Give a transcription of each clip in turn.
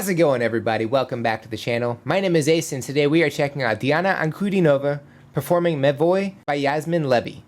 How's it going, everybody? Welcome back to the channel. My name is Ace, and today we are checking out Diana Ankudinova performing Mevoy by Yasmin Levy.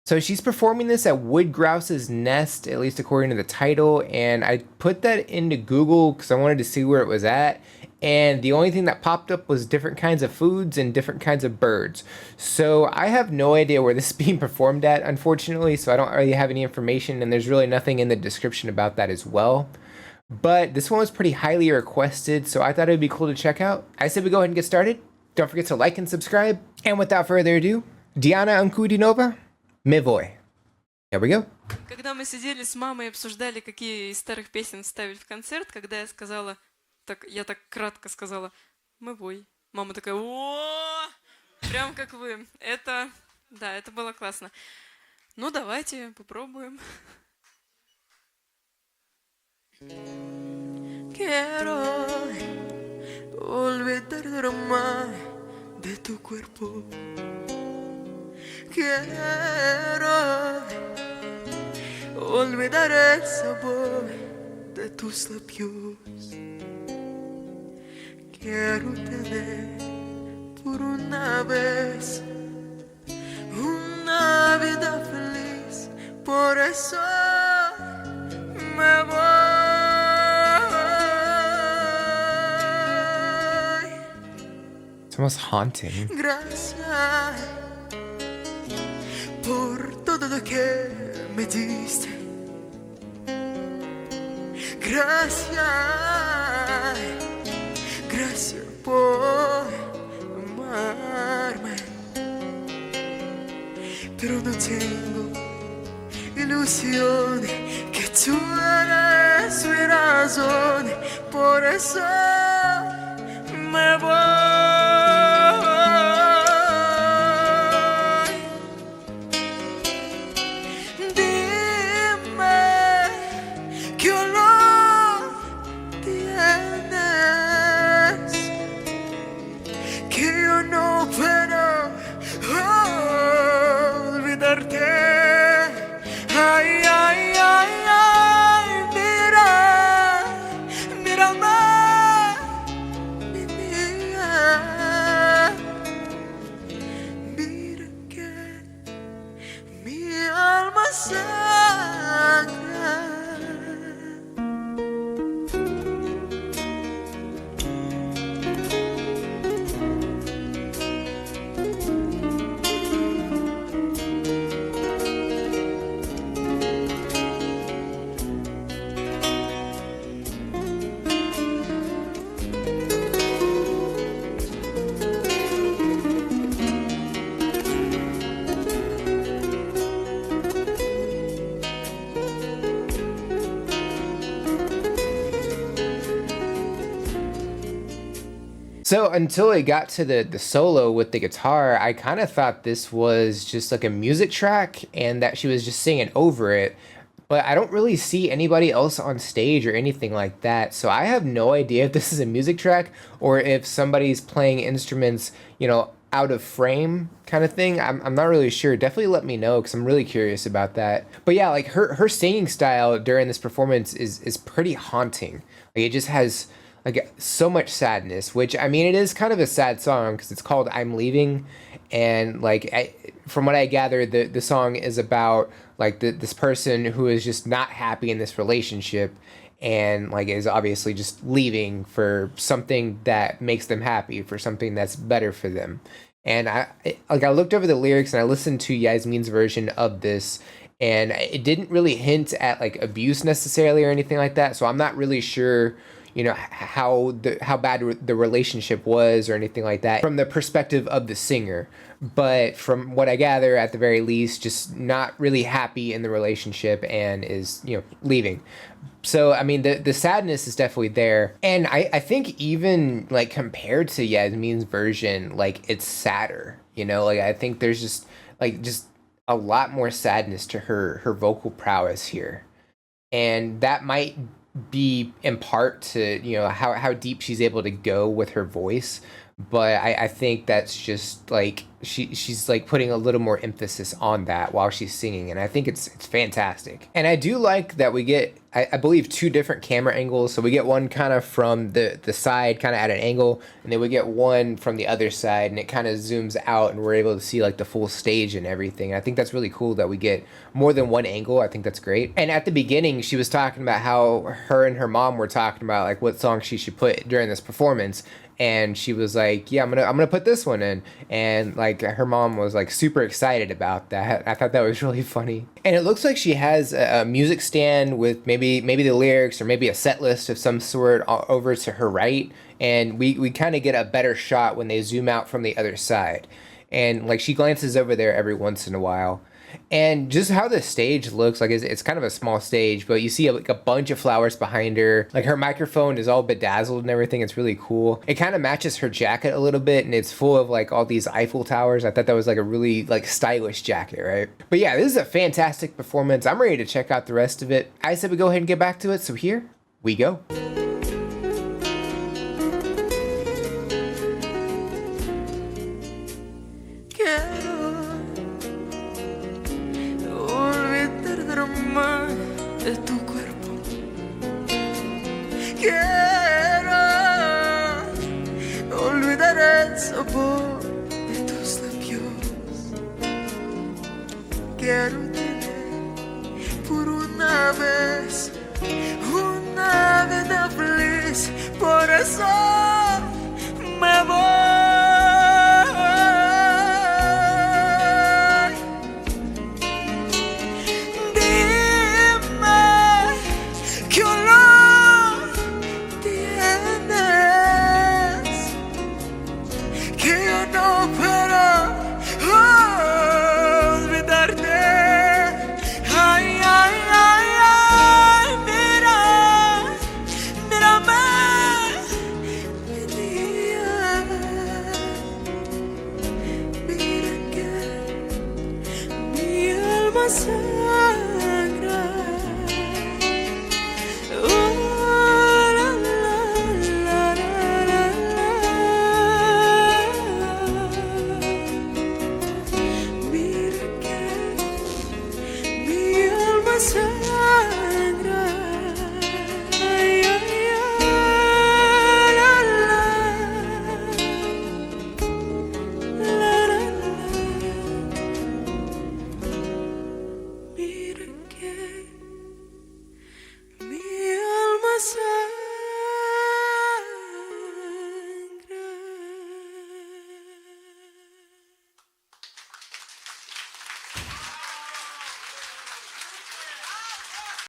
So she's performing this at Wood Grouse's Nest, at least according to the title, and I put that into Google because I wanted to see where it was at, and the only thing that popped up was different kinds of foods and different kinds of birds. So I have no idea where this is being performed at, unfortunately, so I don't really have any information, and there's really nothing in the description about that as well. But this one was pretty highly requested, so I thought it would be cool to check out. I said we go ahead and get started. Don't forget to like and subscribe. And without further ado, Diana Ankudinova, Mevoy. Here we go. Когда мы сидели с мамой и обсуждали, какие из старых песен вставить в концерт, когда я сказала, я так кратко сказала, «Мывой». Мама такая, о, прям как вы. Это было классно. Ну, давайте попробуем. Quiero olvidar de aroma de tu cuerpo. Quiero olvidar el sabor de tus labios. Quiero tener por una vez una vida feliz. Por eso me voy. It's almost haunting. Gracias por todo lo que me diste. Gracias, gracias por amarme. Pero no tengo ilusión que tú eres mi razón. Por eso me voy. So until it got to the solo with the guitar, I kind of thought this was just like a music track and that she was just singing over it. But I don't really see anybody else on stage or anything like that. So I have no idea if this is a music track or if somebody's playing instruments, out of frame kind of thing. I'm not really sure. Definitely let me know because I'm really curious about that. But yeah, like her singing style during this performance is pretty haunting. Like it just has like so much sadness, which I mean, it is kind of a sad song because it's called I'm Leaving. And like, from what I gather, the song is about like this person who is just not happy in this relationship and like is obviously just leaving for something that makes them happy, for something that's better for them. And I looked over the lyrics and I listened to Yasmin's version of this, and it didn't really hint at like abuse necessarily or anything like that. So I'm not really sure how bad the relationship was or anything like that from the perspective of the singer. But from what I gather, at the very least, just not really happy in the relationship and is, leaving. So, I mean, the sadness is definitely there. And I think even, like, compared to Yasmin's version, like, it's sadder, Like, I think there's just a lot more sadness to her vocal prowess here. And that might be in part to how deep she's able to go with her voice, but I think that's just like she's like putting a little more emphasis on that while she's singing, and I think it's fantastic. And I do like that we get I believe two different camera angles. So we get one kind of from the side, kind of at an angle, and then we get one from the other side, and it kind of zooms out, and we're able to see like the full stage and everything. And I think that's really cool that we get more than one angle. I think that's great. And at the beginning, she was talking about how her and her mom were talking about like what song she should put during this performance, and she was like, yeah, I'm gonna put this one in. And like her mom was like super excited about that. I thought that was really funny. And it looks like she has a music stand with maybe the lyrics or maybe a set list of some sort over to her right, and we kind of get a better shot when they zoom out from the other side. And like she glances over there every once in a while. And just how the stage looks, like it's kind of a small stage, but you see like a bunch of flowers behind her. Like her microphone is all bedazzled and everything. It's really cool. It kind of matches her jacket a little bit, and it's full of like all these Eiffel Towers. I thought that was like a really like stylish jacket, right? But yeah, this is a fantastic performance. I'm ready to check out the rest of it. I said we go ahead and get back to it, so here we go. De tu cuerpo quiero olvidar el sabor de tus labios. Quiero tener por una vida feliz. Por eso me voy.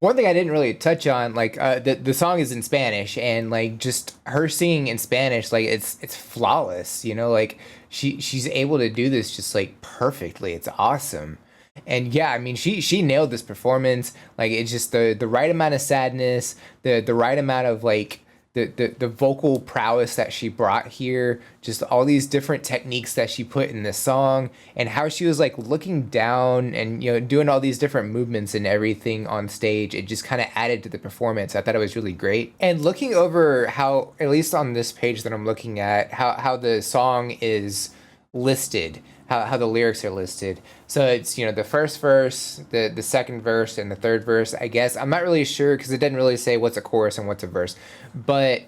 One thing I didn't really touch on, like the song is in Spanish, and like just her singing in Spanish, like it's flawless, you know, like she's able to do this just like perfectly. It's awesome. And yeah, I mean she nailed this performance. Like it's just the right amount of sadness, the right amount of like the vocal prowess that she brought here, just all these different techniques that she put in this song, and how she was like looking down and, you know, doing all these different movements and everything on stage. It just kind of added to the performance. I thought it was really great. And looking over how, at least on this page that I'm looking at, how the song is listed, how the lyrics are listed. So it's, you know, the first verse, the second verse, and the third verse, I guess. I'm not really sure because it didn't really say what's a chorus and what's a verse. But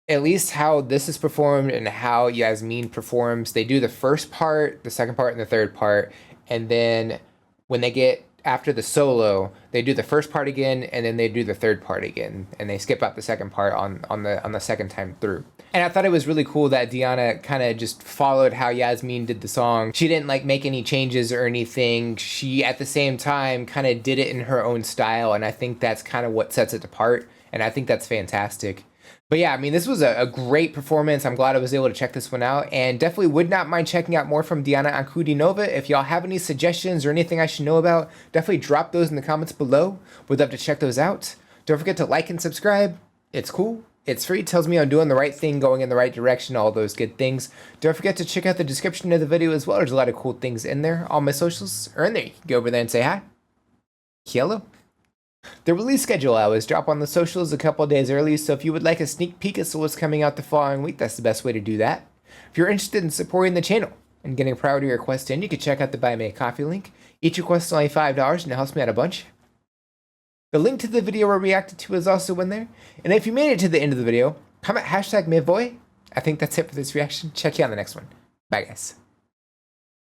at least how this is performed and how Yasmin performs, they do the first part, the second part, and the third part. And then when they get after the solo, they do the first part again, and then they do the third part again, and they skip out the second part on the second time through. And I thought it was really cool that Diana kind of just followed how Yasmin did the song. She didn't like make any changes or anything. She at the same time kind of did it in her own style, and I think that's kind of what sets it apart, and I think that's fantastic. But yeah, I mean, this was a great performance. I'm glad I was able to check this one out, and definitely would not mind checking out more from Diana Ankudinova. If y'all have any suggestions or anything I should know about, definitely drop those in the comments below. Would love to check those out. Don't forget to like and subscribe. It's cool. It's free. It tells me I'm doing the right thing, going in the right direction, all those good things. Don't forget to check out the description of the video as well. There's a lot of cool things in there. All my socials are in there. You can go over there and say hi. Hello. The release schedule I always drop on the socials a couple of days early, so if you would like a sneak peek as to what's coming out the following week, that's the best way to do that. If you're interested in supporting the channel and getting a priority request in, you can check out the Buy Me a Coffee link. Each request is only $5 and it helps me out a bunch. The link to the video I reacted to is also in there. And if you made it to the end of the video, comment hashtag Mavoy. I think that's it for this reaction. Check you on the next one. Bye, guys.